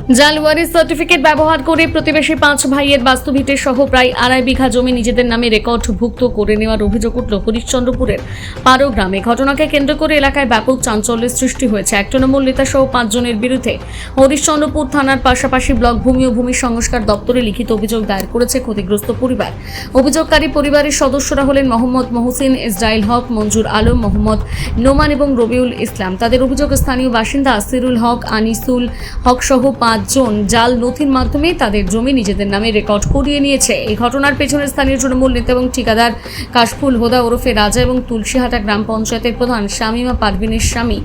জাল ওয়ারিশ সার্টিফিকেট ব্যবহার করে প্রতিবেশী 5 ভাইয়ের বাস্তুভিটে সহ প্রায় 2.5 বিঘা জমি নিজেদের নামে রেকর্ডভুক্ত করে নেওয়ার অভিযোগ উঠল হরিশ্চন্দ্রপুরের পারো গ্রামে। ঘটনাকে কেন্দ্র করে এলাকায় ব্যাপক চাঞ্চল্যের সৃষ্টি হয়েছে। এক তৃণমূল নেতা সহ 5 জনের বিরুদ্ধে হরিশ্চন্দ্রপুর থানার পাশাপাশি ব্লক ভূমি ও ভূমি সংস্কার দপ্তরে লিখিত অভিযোগ দায়ের করেছে ক্ষতিগ্রস্ত পরিবার। অভিযোগকারী পরিবারের সদস্যরা হলেন মোহাম্মদ মহসিন, ইসরাইল হক, মঞ্জুর আলম, মোহাম্মদ নোমান এবং রবিউল ইসলাম। তাদের অভিযোগ স্থানীয় বাসিন্দা আসিরুল হক, আনিসুল হক সহ 5 জন জাল নথির মাধ্যমে তাদের জমি নিজেদের নামে রেকর্ড করিয়ে নিয়েছে। এই ঘটনার পেছনে স্থানীয় তৃণমূল নেতা এবং ঠিকাদার কাশফুল হোদা ওরফে রাজা এবং তুলসীহাটা গ্রাম পঞ্চায়েতের প্রধান শামীমা পারভিনের স্বামী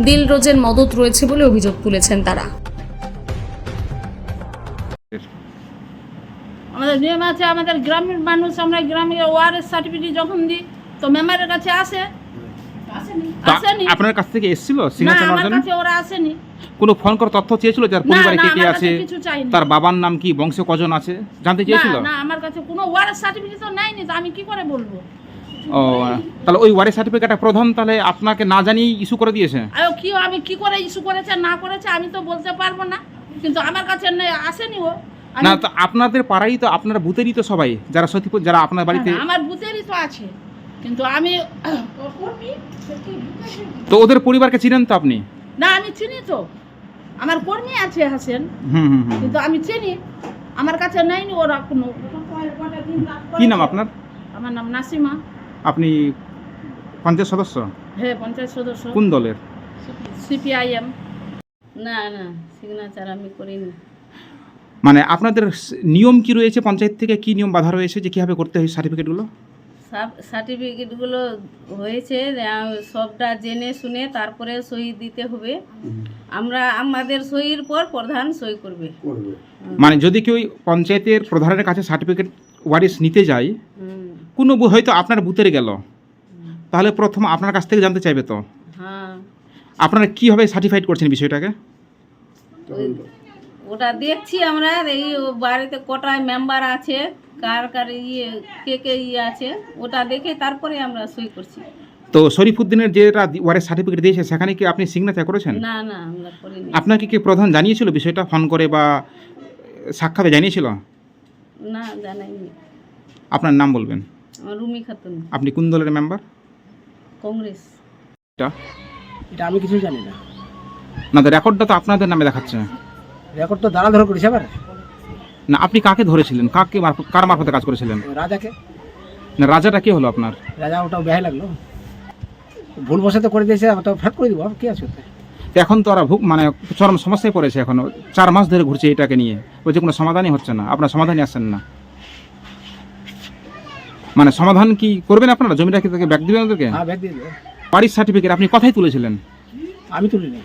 দিলরোজের মদত রয়েছে বলে অভিযোগ তুলেছেন তারা। আমাদের নিয়ম আছে, আমাদের গ্রামের মানুষ, আমরা গ্রামে ওয়ারেস সার্টিফিকেট যখন দিই তো মেম্বারের কাছে আসে। আসেনি আপনার কাছ থেকে এসেছিল না, সিগনেচার আমার নেওয়ার জন্য? কাছে ওরা আসেনি। কোনো ফোন করে তথ্য চেয়েছিল যার পরিবারে না, কে কে আমার আছে, কাছে কিছু চাইনি। তার বাবার নাম কি, বংশে কজন আছে জানতে চেয়েছিল? না, আমার কাছে কোনো ওয়ারেস সার্টিফিকেট তো নেয়নি, তো আমি কি করে বলবো? ও, তাহলে ওই ওয়ারিশ সার্টিফিকেটটা প্রধান তাহলে আপনাকে না জানিয়ে ইস্যু করে দিয়েছে? আমি কি করে ইস্যু করেছে না করেছে আমি তো বলতে পারবো না, কিন্তু আমার কাছে আসেনি ও। না, তো আপনাদের পাড়াই তো, আপনার বুথেরই তো সবাই যারা সতীপুর, যারা আপনার বাড়িতে। আমার বুথেরই তো আছে, কিন্তু আমি তো ওদের পরিবারকে চিনেন তো আপনি? না, আমি চিনি তো, আমার কর্মী আছে হাসেন, হুম। কিন্তু আমি চিনি, আমার কাছে নেয়নি ওরা কোনো। কি নাম আপনার? আমার নাম নাসিমা। আপনি পঞ্চায়েত সদস্য? হ্যাঁ, পঞ্চায়েত সদস্য। কোন দলের? সিপিআইএম। না, সিগনেচার আমি করিনি। মানে আপনাদের নিয়ম কি রয়েছে পঞ্চায়েত থেকে, কি নিয়ম বাধা রয়েছে যে কিভাবে করতে হয় সার্টিফিকেটগুলো? সার্টিফিকেটগুলো হয়েছে সবটা জেনে শুনে তারপরে সই দিতে হবে। আমাদের সইয়ের পর প্রধান সই করবে। মানে যদি কেউ পঞ্চায়েতের প্রধানের কাছে সার্টিফিকেট ওয়ারিশ নিতে যায়, কোনো হয়তো আপনার বুথের গেল, তাহলে প্রথম আপনার কাছ থেকে জানতে চাইবে তো। হ্যাঁ, আপনারা কীভাবে সার্টিফাইড করছেন বিষয়টাকে? ওটা দেখছি আমরা, এই বাড়িতে কটায় মেম্বার আছে, কার কে আছে, ওটা দেখে তারপরে আমরা সই করছি। তো শরীফউদ্দিনের যেটা ওয়ারিশ সার্টিফিকেট দিয়েছে সেখানে কি আপনি সিগনেচার করেছেন? না, আমরা করিনি। আপনাকে কি প্রধান জানিয়েছিল বিষয়টা, ফোন করে বা সাক্ষাতে জানিয়েছিল? না, জানাইনি। আপনার নাম বলবেন? আমার রুমি খাতুন। আপনি কোন দলের মেম্বার? কংগ্রেস। এটা আমি কিছু জানি না। না, তো রেকর্ডটা তো আপনাদের নামে দেখাচ্ছে। রেকর্ড তো দাঁড়া ধরে করেছে আবার। না, আপনি কাকে ধরেছিলেন, কার মারফতে কাজ করেছিলেন? রাজাকে। না, রাজাটা কে হলো আপনার? রাজা ওটাও বেহাই লাগলো, ভুল বসে তো করে দিয়েছে, তো ফ্যাট করে দিব, কি আছে ওতে? এখন তো ওরা মানে চরম সমস্যায় পড়েছে, এখনো 4 মাস ধরে ঘুরছে এটাকে নিয়ে, বলছে কোনো সমাধানই হচ্ছে না, আপনার সমাধানই আসছেন না। মানে সমাধান কি করবেন আপনারা? জমিটা কি তাকে ব্যাক দিবেন ওদেরকে? হ্যাঁ, ব্যাগ দিয়ে দেবো। বাড়ির সার্টিফিকেট আপনি কথাই তুলেছিলেন? আমি তুলিনি।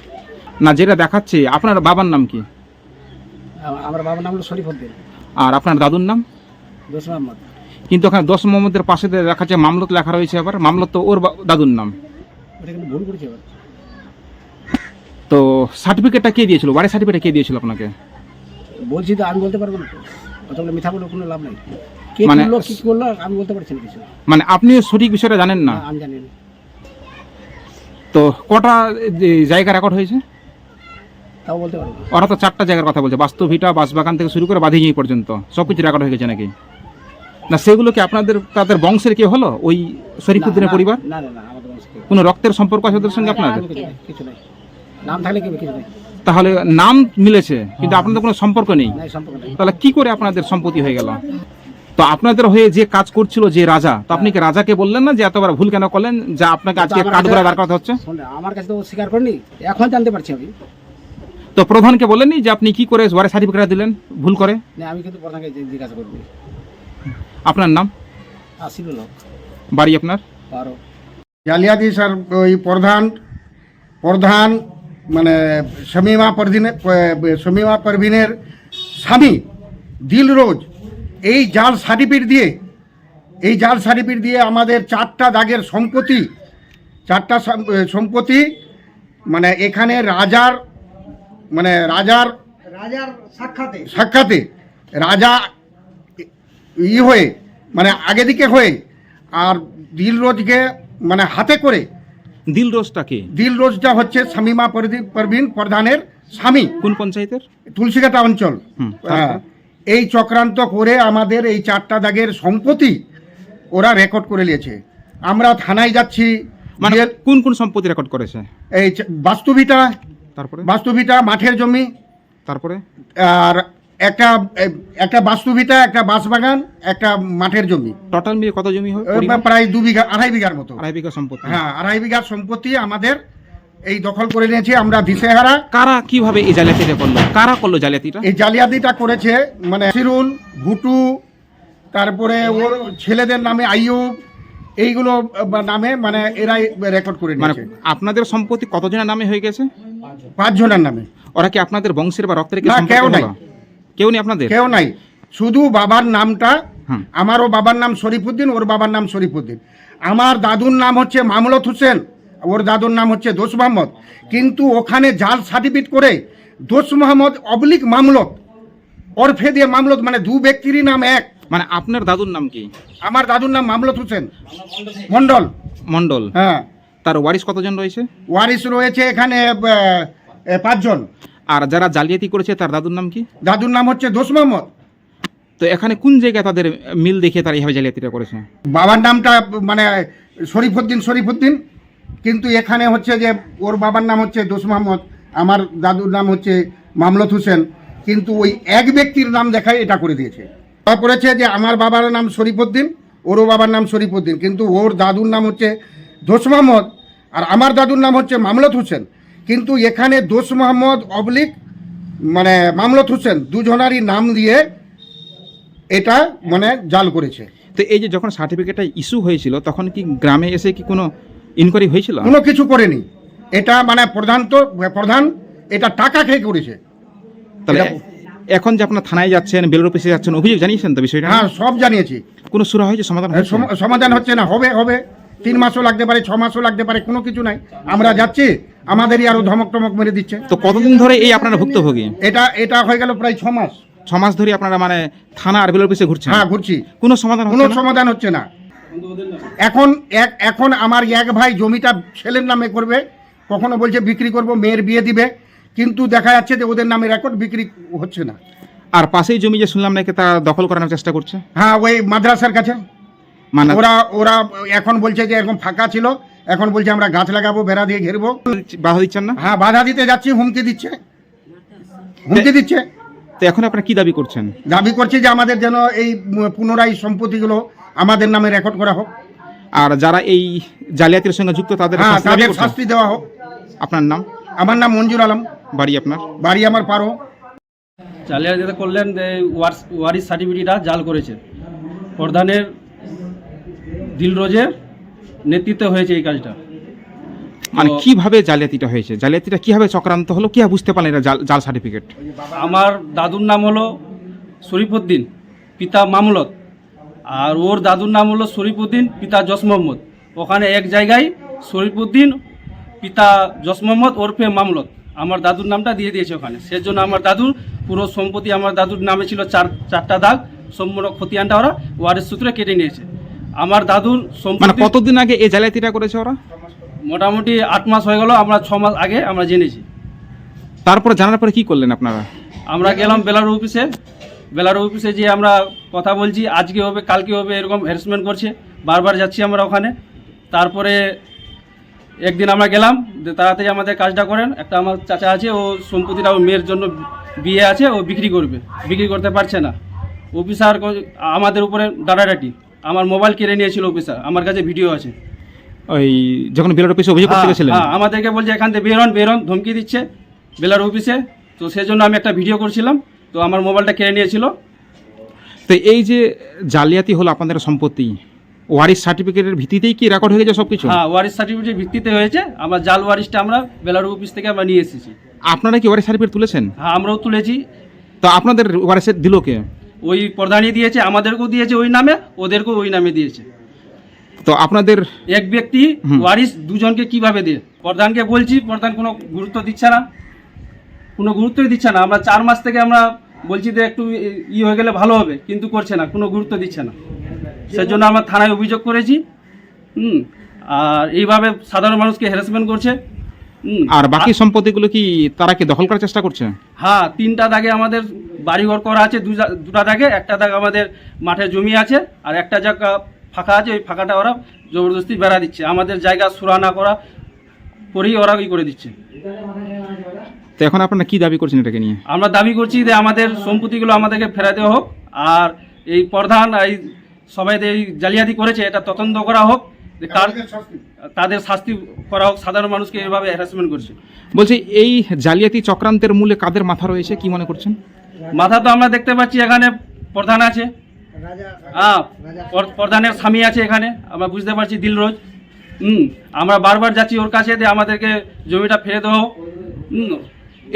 না, যেটা দেখাচ্ছে আপনার বাবার নাম কি? আমার বাবার নাম হলো শরীফউদ্দিন। আর আপনার দাদুর নাম? দোষ মোহাম্মদ। কিন্তু ওখানে 10 মোহাম্মদের পাশে দেখাচ্ছে মামলত লেখা রয়েছে, আবার মামলত তো ওর দাদুর নাম। ওটা কিন্তু ভুল করেছে এবার। তো সার্টিফিকেটটা কে দিয়েছিল, বাড়ির সার্টিফিকেট কে দিয়েছিল আপনাকে? বলছি তো, আমি বলতে পারবো না তো, অতগুলো মিথ্যা বলে কোনো লাভ নাই। কে মানে- করলো, কি করলো আমি বলতে পারছি না কিছু। মানে আপনিও সঠিক বিষয়টা জানেন না? আমি জানি না। তো কটা জায়গা রেকর্ড হয়েছে? তাও বলতে পারবো না। ওরা তো 4টা জায়গার কথা বলছে, বাস্তভিটা, বাঁশবাগান থেকে শুরু করে বাঁধিগিরি পর্যন্ত সব কিছু রেকর্ড হয়ে গেছে নাকি? না, সেগুলো কি আপনাদের তাদের বংশের কেউ হলো, ওই শরীফউদ্দিনের পরিবার? না, আমাদের বংশে কেউ। কোনো রক্তের সম্পর্ক আছে ওদের সঙ্গে আপনাদের? কিছু নাই, নাম থাকলে কিছু নাই। তাহলে নাম মিলেছে কিন্তু আপনাদের কোনো সম্পর্ক নেই, নাই, সম্পর্ক নেই। তাহলে কি করে আপনাদের সম্পত্তি হয়ে গেল? তো আপনাদের হয়ে যে কাজ করছিল যে রাজা, তো আপনি কি রাজাকে বললেন না যে এতবার ভুল কেন করলেন, যা আপনাকে আজকে কাঠ করে বার করা হচ্ছে? আমার কাছে তো স্বীকার করিনি, এখন জানতে পারছি আমি। তো প্রধানকে বলেননি যে আপনি কি করে ওয়ারিশ সার্টিফিকেট দিলেন ভুল করে? না, আমি কিন্তু প্রধানকে জিজ্ঞাসা করবি। আপনার নাম? আসিরুল হক। বাড়ি আপনার? পারো। জালিয়াতি স্যার, ওই প্রধান মানে শামীমা পারভিনের স্বামী দিলরোজ এই জাল সার্টিফিকেট দিয়ে আমাদের 4টা দাগের সম্পত্তি মানে এখানে রাজার সাক্ষাতে রাজা হয়ে মানে আগে দিকে হয়ে, আর দিলরোজকে মানে হাতে করে। দিলরোজটা কে? দিলরোজটা হচ্ছে শামীমা পারভিন প্রধানের স্বামী, কোন পঞ্চায়েতের? তুলসীকাটা অঞ্চল। হুম, হ্যাঁ, এই চক্রান্ত করে আমাদের এই 4টা দাগের সম্পত্তি ওরা রেকর্ড করে নিয়েছে। আমরা থানায় যাচ্ছি, মানে গিয়ে কোন কোন সম্পত্তি রেকর্ড করেছে? এই বাস্তুভিটা, তারপরে বাস্তুভিটা মাঠের জমি, তারপরে আর একটা বাস্তুভিটা, একটা বাঁশবাগান, একটা মাঠের জমি। টোটাল মিলে কত জমি হয়? প্রায় 2 বিঘা, 2.5 বিঘার মতো। 2.5 বিঘা সম্পত্তি। হ্যাঁ, 2.5 বিঘার সম্পত্তি আমাদের এই দখল করে নিয়েছে। আমরা দিশেহারা। কারা কিভাবে এই জালিয়াতিটা করলো? কারা করলো জালিয়াতিটা? এই জালিয়াতিটা করেছে মানে সিরুল, ভুটু, তারপরে ওর ছেলেদের নামে আইয়ুব, এইগুলো নামে মানে এরাই রেকর্ড করে মানে নিয়েছে। আপনাদের সম্পত্তি কতজনের নামে হয়ে গেছে? 5 জনের নামে। ওরা কি আপনাদের বংশের বা রক্তের কি না, সম্পর্ক কেউ নাই। হলো? কেউ নেই আপনাদের? কেউ নাই, শুধু বাবার নামটা। হুম। আমারও বাবার নাম শরীফুদ্দিন, ওর বাবার নাম শরীফুদ্দিন। আমার দাদুর নাম হচ্ছে মামলত হোসেন, ওর দাদুর নাম হচ্ছে দোষ মোহাম্মদ। কিন্তু ওখানে জাল সার্টিফিকেট করে দোষ মোহাম্মদ অবলিক মামলত, ওরফে দিয়ে মামলত, মানে 2 ব্যক্তিরই নাম এক। মানে আপনার দাদুর নাম কি? আমার দাদুর নাম মামলত হোসেন মন্ডল। মন্ডল। হ্যাঁ, তার ওয়ারিশ কতজন রয়েছে? ওয়ারিশ রয়েছে এখানে 5 জন। আর যারা জালিয়াতি করেছে তার দাদুর নাম কি? দাদুর নাম হচ্ছে দোষ মোহাম্মদ। তো এখানে কোন জায়গায় তাদের মিল দেখে তারা এইভাবে জালিয়াতিটা করেছে? বাবার নামটা মানে শরীফুদ্দিন, কিন্তু এখানে হচ্ছে যে ওর বাবার নাম হচ্ছে দোষ মোহাম্মদ, আমার দাদুর নাম হচ্ছে মামলত হোসেন, কিন্তু ওই এক ব্যক্তির নাম দেখায় এটা করে দিয়েছে। তারপর করেছে যে আমার বাবার নাম শরীফুদ্দিন, ওরও বাবার নাম শরীফুদ্দিন, কিন্তু ওর দাদুর নাম হচ্ছে দোষ মোহাম্মদ আর আমার দাদুর নাম হচ্ছে মামলত হোসেন। কিন্তু এখানে দোষ মোহাম্মদ অবলিক মানে মামলত হোসেন দুজনারই নাম দিয়ে এটা মানে জাল করেছে। তো এই যে যখন সার্টিফিকেটটা ইস্যু হয়েছিল তখন কি গ্রামে এসে কি কোনো ইনকোয়ারি হয়েছিল? কোনো কিছু করেনি। এটা মানে প্রধান এটা টাকা খেয়ে করেছে। তাহলে এটা- এখন যে আপনার থানায় যাচ্ছেন, বেলুর অফিসে যাচ্ছেন, অভিযোগ জানিয়েছেন তো বিষয়টা? হ্যাঁ, সব জানিয়েছি। কোনো সুরা হয়েছে, সমাধান হয়েছে? সমাধান হচ্ছে না। হবে 3 মাসও লাগতে পারে, 6 মাসও লাগতে পারে, কোনো কিছু নাই। আমরা যাচ্ছি, আমাদেরই আরো ধমক টমক মেরে দিচ্ছে। তো কতদিন ধরে এই আপনারা ভুক্তভোগী? এটা হয়ে গেল প্রায় 6 মাস। 6 মাস ধরে আপনারা মানে থানা আর বেলুর অফিসে ঘুরছেন? হ্যাঁ, ঘুরছি, কোনো সমাধান কোনো হচ্ছে না? সমাধান হচ্ছে না। এখন আমার এক ভাই জমিটা ছেলের নামে করবে, কখনো বলছে বিক্রি করব, মেয়ের বিয়ে দিবে, কিন্তু দেখা যাচ্ছে যে ওদের নামে রেকর্ড বিক্রি হচ্ছে না। আর পাশেই জমি যে শুনলাম নাকি তা দখল করানোর চেষ্টা করছে? হ্যাঁ, ওই মাদ্রাসার কাছে। মানে ওরা এখন বলছে যে এরকম ফাঁকা ছিল, এখন বলছে আমরা গাছ লাগাবো, বেড়া দিয়ে ঘেরবো। বাধা দিচ্ছেন না? হ্যাঁ, বাধা দিতে যাচ্ছি, হুমকি দিচ্ছে। তো এখন আপনারা কি দাবি করছেন? দাবি করছি যে আমাদের যেন এই পুনরায় সম্পত্তিগুলো আমাদের নামে রেকর্ড করা হোক। আর যারা এই জালিয়াতির সঙ্গে যুক্ত তাদের হ্যাঁ, শাস্তি দাবি তাদের করছেন? শাস্তি দেওয়া হোক। আপনার নাম? আমার নাম মঞ্জুর আলম, বাড়ি আপনার? বাড়ি আমার পারো। জালিয়াতি করলেন যে ওয়ারিশ সার্টিফিকেটটা জাল করেছে। প্রধানের দিলরোজের নেতৃত্বে হয়েছে এই কাজটা। মানে তো কিভাবে জালিয়াতিটা হয়েছে? জালিয়াতিটা কিভাবে চক্রান্ত হলো? কিভাবে বুঝতে পারলেন এটা জাল সার্টিফিকেট? আমার দাদুর নাম হলো শরীফুদ্দিন, পিতা মামলত, আর ওর দাদুর নাম হলো শরীফুদ্দিন, পিতা জস মোহাম্মদ। ওখানে এক জায়গায় শরীফুদ্দিন, পিতা জস মোহাম্মদ ওরফে মামলত আমার দাদুর নামটা দিয়ে দিয়েছে ওখানে। সেজন্য আমার দাদুর পুরো সম্পত্তি আমার দাদুর নামে ছিল 4টা দাগ, সম্পূর্ণ খতিয়ানটা ওরা ওয়ারিশ সূত্রে কেটে নিয়েছে। আমার দাদুর মানে সম্পত্তি কতদিন আগে এই জালিয়াতিটা করেছে ওরা? মোটামুটি 8 মাস হয়ে গেল, আমরা 6 মাস আগে আমরা জেনেছি। তারপরে জানার পরে কি করলেন আপনারা? আমরা গেলাম বেলার অফিসে যে আমরা কথা বলছি, আজকে হবে কালকে হবে, এরকম হ্যারাসমেন্ট করছে, বারবার যাচ্ছি আমরা ওখানে। তারপরে একদিন আমরা গেলাম যে তাড়াতাড়ি আমাদের কাজটা করেন, একটা আমার চাচা আছে, ও সম্পত্তিটা ওর মেয়ের জন্য বিয়ে আছে, ও বিক্রি করতে পারছে না। অফিসার আমাদের উপরে ডাটাডাটি, আমার মোবাইল কেড়ে নিয়েছিল অফিসার, আমার কাছে ভিডিও আছে। ওই যখন বেলুর অফিসে অভিযোগ করতে গেছিলেন? হ্যাঁ, আমাদেরকে বলছে এখান থেকে বেরোন, ধমকি দিচ্ছে বেলার অফিসে। তো সেজন্য আমি একটা ভিডিও করছিলাম, তো আমার মোবাইলটা কেড়ে নিয়েছিল। তো এই যে জালিয়াতি হলো আপনাদের সম্পত্তি, ওয়ারিশ সার্টিফিকেটের ভিত্তিতেই কি রেকর্ড হয়ে গেছে সব কিছু? হ্যাঁ, ওয়ারিশ সার্টিফিকেটের ভিত্তিতে হয়েছে। আমরা জাল ওয়ারিশটা আমরা বেলার অফিস থেকে আমরা নিয়ে এসেছি। আপনারা কি ওয়ারিশ সার্টিফিকেট তুলেছেন? হ্যাঁ, আমরাও তুলেছি। তো আপনাদের ওয়ারিশের দিল কে? ওই প্রধানই দিয়েছে, আমাদেরকেও দিয়েছে ওই নামে, ওদেরকেও ওই নামে দিয়েছে। তো আপনাদের এক ব্যক্তি ওয়ারিশ দুজনকে কিভাবে দিয়ে? প্রধানকে বলছি, প্রধান কোনো গুরুত্ব দিচ্ছে না, কোনো গুরুত্বই দিচ্ছে না। আমরা 4 মাস থেকে আমরা বলছি যে একটু হয়ে গেলে ভালো হবে, কিন্তু করছে না, কোনো গুরুত্ব দিচ্ছে না। সেজন্য আমরা থানায় অভিযোগ করেছি। আর এইভাবে সাধারণ মানুষকে হ্যারাসমেন্ট করছে। আর বাকি সম্পত্তিগুলো কি তারা কি দখল করার চেষ্টা করছে? হ্যাঁ, 3টা দাগে আমাদের বাড়িঘর করা আছে, 2টা দাগে, একটা দাগ আমাদের মাঠে জমি আছে, আর একটা জায়গা ফাঁকা আছে, ওই ফাঁকাটা ওরা জবরদস্তি বেড়া দিচ্ছে, আমাদের জায়গা সুরানা করা করেই ওরা ই করে দিচ্ছে। তো এখন আপনারা কি দাবি করছেন এটাকে নিয়ে? আমরা দাবি করছি যে আমাদের সম্পত্তিগুলো আমাদেরকে ফেরাতে হোক, আর এই প্রধান এই সবাই এই জালিয়াতি করেছে এটা তদন্ত করা হোক, যে তাদের শাস্তি করা হোক। সাধারণ মানুষকে এভাবে হ্যারাসমেন্ট করছে। বলছি এই জালিয়াতি চক্রান্তের মূলে কাদের মাথা রয়েছে কি মনে করছেন? মাথা তো আমরা দেখতে পাচ্ছি এখানে প্রধান আছে, হ্যাঁ, প্রধানের স্বামী আছে এখানে, আমরা বুঝতে পারছি দিলরোজ। আমরা বারবার যাচ্ছি ওর কাছে যে আমাদেরকে জমিটা ফেলে দেওয়া হোক।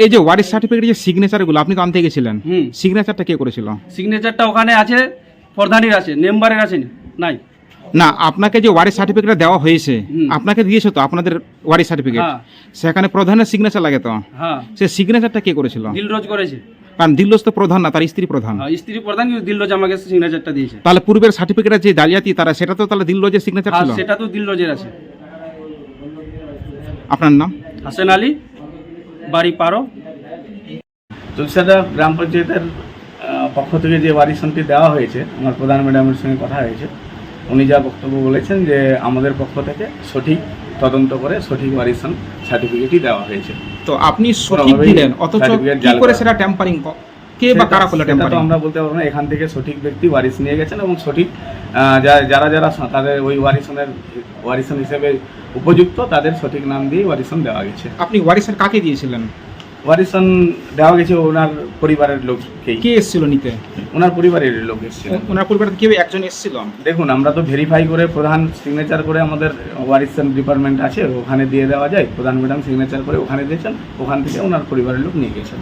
এই যে ওয়ারিশ সার্টিফিকেটের যে সিগনেচারগুলো আপনি তো আনতে গেছিলেন, সিগনেচারটা কে করেছিল? সিগনেচারটা ওখানে আছে, প্রধানের আছে, মেম্বারের আছে নাই। না, আপনাকে যে ওয়ারিশ সার্টিফিকেট দেওয়া হয়েছে, আপনাকে দিয়েছে তো আপনাদের ওয়ারিশ সার্টিফিকেট, সেখানে প্রধানের সিগনেচার লাগে তো, হ্যাঁ, সে সিগনেচারটা কে করেছিল? দিলরোজ করেছে। কারণ দিল্লোজ তো প্রধান না, তার স্ত্রী প্রধান। স্ত্রী প্রধান, কিন্তু দিলরোজ আমাকে সিগনেচারটা দিয়েছে। তাহলে পূর্বের সার্টিফিকেটের যে জালিয়াতি তারা সেটা তো তাহলে দিল্লোজের সিগনেচার ছিল। সেটা তো দিলরোজের আছে। আপনার নাম? হাসেন আলী, বাড়ি পারো। তুলসাদা গ্রাম পঞ্চায়েতের পক্ষ থেকে যে ওয়ারিশনটি দেওয়া হয়েছে, আমার প্রধান ম্যাডামের সঙ্গে কথা হয়েছে, উনি যা বক্তব্য বলেছেন যে আমাদের পক্ষ থেকে সঠিক তদন্ত করে সঠিক ওয়ারিশন সার্টিফিকেটই দেওয়া হয়েছে। তো আপনি সঠিক দিলেন, অথচ কি করে সেটা ট্যাম্পারিং কে বা কারা করলো ট্যাম্পারিং? আমরা বলতে পারবো না। এখান থেকে সঠিক ব্যক্তি ওয়ারিশ নিয়ে গেছেন এবং সঠিক যারা যারা তাদের ওই ওয়ারিশন হিসেবে উপযুক্ত তাদের সঠিক নাম দিয়ে ওয়ারিশন দেওয়া গেছে। আপনি ওয়ারিশন কাকে দিয়েছিলেন? ওয়ারিশন দেওয়া গেছে ওনার পরিবারের লোককেই। কে এসেছিল নিতে? ওনার পরিবারের লোক এসেছিল। ওনার পরিবারের কেউ একজন এসেছিল? দেখুন, আমরা তো ভেরিফাই করে প্রধান সিগনেচার করে আমাদের ওয়ারিশন ডিপার্টমেন্ট আছে, ওখানে দিয়ে দেওয়া যায়। প্রধান ম্যাডাম সিগনেচার করে ওখানে দিয়েছেন, ওখান থেকে ওনার পরিবারের লোক নিয়ে গেছেন।